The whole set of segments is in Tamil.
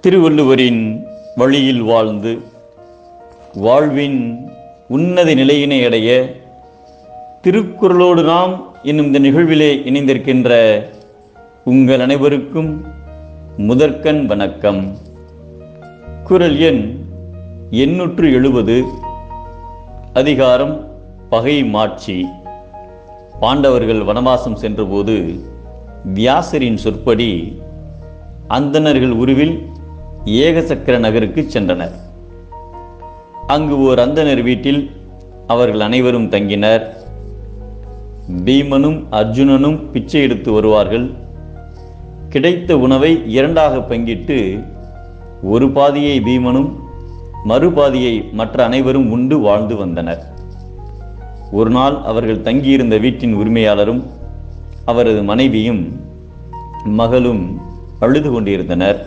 திருவள்ளுவரின் வழியில் வாழ்ந்து வாழ்வின் உன்னத நிலையினை அடைய திருக்குறளோடு நாம் என்னும் இந்த நிகழ்விலே இணைந்திருக்கின்ற உங்கள் அனைவருக்கும் முதற்கண் வணக்கம். குறள் எண் 870. அதிகாரம் பகை மாட்சி. பாண்டவர்கள் வனவாசம் சென்றபோது வியாசரின் சொற்படி அந்தணர்கள் உருவில் ஏகசக்கர நகருக்கு சென்றனர். அங்கு ஓர் அந்தணர் வீட்டில் அவர்கள் அனைவரும் தங்கினர். பீமனும் அர்ஜுனனும் பிச்சை எடுத்து வருவார்கள். கிடைத்த உணவை இரண்டாக பங்கிட்டு ஒரு பாதியை பீமனும் மறுபாதியை மற்ற அனைவரும் உண்டு வாழ்ந்து வந்தனர். ஒரு நாள் அவர்கள் தங்கியிருந்த வீட்டின் உரிமையாளரும் அவரது மனைவியும் மகளும் அழுது கொண்டிருந்தனர்.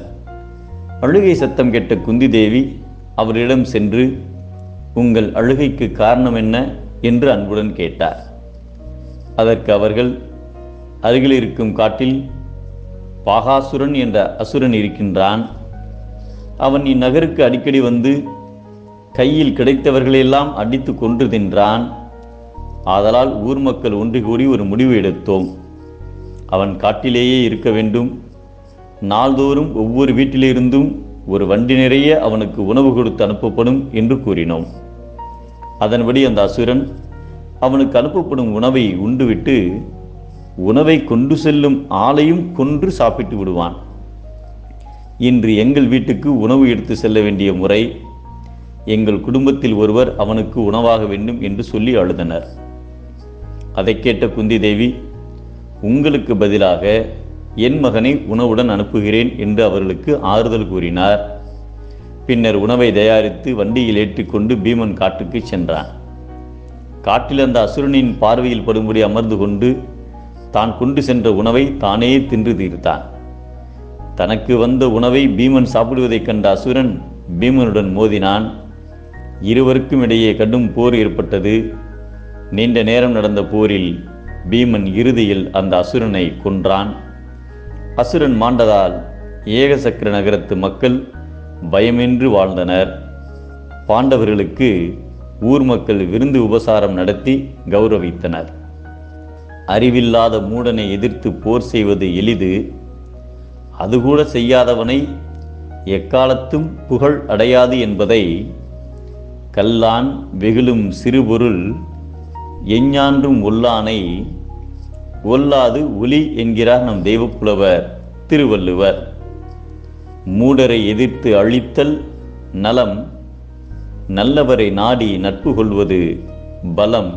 அழுகை சத்தம் கேட்ட குந்தி தேவி அவரிடம் சென்று, உங்கள் அழுகைக்கு காரணம் என்ன என்று அன்புடன் கேட்டார். அதற்கு அவர்கள், அருகில் இருக்கும் காட்டில் பாகாசுரன் என்ற அசுரன் இருக்கின்றான். அவன் இந்நகருக்கு அடிக்கடி வந்து கையில் கிடைத்தவர்களெல்லாம் அடித்து கொன்று தின்றான். ஆதலால் ஊர் மக்கள் ஒன்று கூடி ஒரு முடிவு எடுத்தோம். அவன் காட்டிலேயே இருக்க வேண்டும். நாள்தோறும் ஒவ்வொரு வீட்டிலிருந்தும் ஒரு வண்டி நிறைய அவனுக்கு உணவு கொடுத்து அனுப்பப்படும் என்று கூறினோம். அதன்படி அந்த அசுரன் அவனுக்கு அனுப்பப்படும் உணவை உண்டுவிட்டு உணவை கொண்டு செல்லும் ஆளையும் கொன்று சாப்பிட்டு விடுவான். இன்று எங்கள் வீட்டுக்கு உணவு எடுத்து செல்ல வேண்டிய முறை. எங்கள் குடும்பத்தில் ஒருவர் அவனுக்கு உணவாக வேண்டும் என்று சொல்லி அழுதனர். அதை கேட்ட குந்தி தேவி, உங்களுக்கு பதிலாக என் மகனை உணவுடன் அனுப்புகிறேன் என்று அவர்களுக்கு ஆறுதல் கூறினார். பின்னர் உணவை தயாரித்து வண்டியில் ஏற்றிக்கொண்டு பீமன் காட்டுக்கு சென்றான். காட்டில் அந்த அசுரனின் பார்வையில் படும்படி அமர்ந்து கொண்டு தான் கொண்டு சென்ற உணவை தானே தின்று தீர்த்தான். தனக்கு வந்த உணவை பீமன் சாப்பிடுவதைக் கண்ட அசுரன் பீமனுடன் மோதினான். இருவருக்கும் இடையே கடும் போர் ஏற்பட்டது. நீண்ட நேரம் நடந்த போரில் பீமன் இறுதியில் அந்த அசுரனை கொன்றான். அசுரன் மாண்டதால் ஏகசக்கர நகரத்து மக்கள் பயமின்றி வாழ்ந்தனர். பாண்டவர்களுக்கு ஊர் மக்கள் விருந்து உபசாரம் நடத்தி கௌரவித்தனர். அறிவில்லாத மூடனை எதிர்த்து போர் செய்வது எளிது. அதுகூட செய்யாதவனை எக்காலத்தும் புகழ் அடையாது என்பதை கல்லான் வெகுளும் சிறுபொருள் எஞ்ஞான்றும் ஒல்லானை ஒல்லாது ஒலி என்கிறார் நம் தெய்வப்புலவர் திருவள்ளுவர். மூடரை எதிர்த்து அழித்தல் நலம், நல்லவரை நாடி நட்பு கொள்வது பலம்.